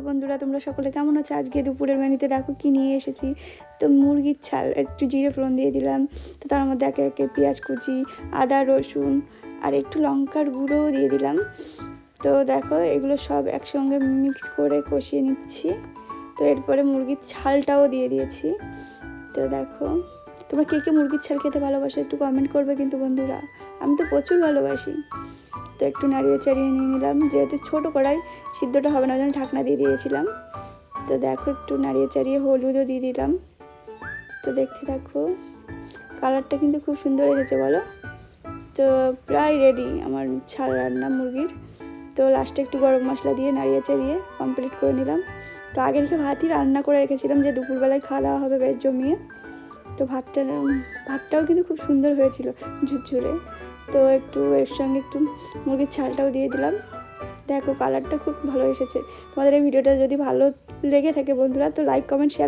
বন্ধুরা, তোমরা সকলে কেমন আছো? আজকে দুপুরের মেনুতে দেখো কি নিয়ে এসেছি। তো মুরগির ছাল, একটু জিরে ফোড়ন দিয়ে দিলাম। তো তার মধ্যে একে একে পেঁয়াজ কুচি, আদা রসুন আর একটু লঙ্কার গুঁড়োও দিয়ে দিলাম। তো দেখো এগুলো সব একসঙ্গে মিক্স করে কষিয়ে নিচ্ছি। তো এরপরে মুরগির ছালটাও দিয়ে দিয়েছি। তো দেখো তোমরা কে কে মুরগির ছাল খেতে ভালোবাসো একটু কমেন্ট করবে কিন্তু বন্ধুরা, আমি তো প্রচুর ভালোবাসি। তো একটু নাড়িয়ে চাড়িয়ে নিয়ে নিলাম, যেহেতু ছোটো কড়াই সিদ্ধটা হবে না, ওই জন্য ঢাকনা দিয়ে দিয়েছিলাম। তো দেখো একটু নাড়িয়ে চাড়িয়ে হলুদও দিয়ে দিলাম। তো দেখতে থাকো, কালারটা কিন্তু খুব সুন্দর এসেছে বলো। তো প্রায় রেডি আমার ছাল রান্না মুরগির। তো লাস্টে একটু গরম মশলা দিয়ে নাড়িয়ে চাড়িয়ে কমপ্লিট করে নিলাম। তো আগে থেকে ভাতই রান্না করে রেখেছিলাম যে দুপুরবেলায় খাওয়া দাওয়া হবে বেশ জমিয়ে। তো ভাতটাও কিন্তু খুব সুন্দর হয়েছিল, ঝুরঝুরে। তো একটু এর সঙ্গে একটু মুরগির ছালটাও দিয়ে দিলাম। দেখো কালারটা খুব ভালো এসেছে। তোমাদের এই ভিডিওটা যদি ভালো লেগে থাকে বন্ধুরা, তো লাইক কমেন্ট শেয়ার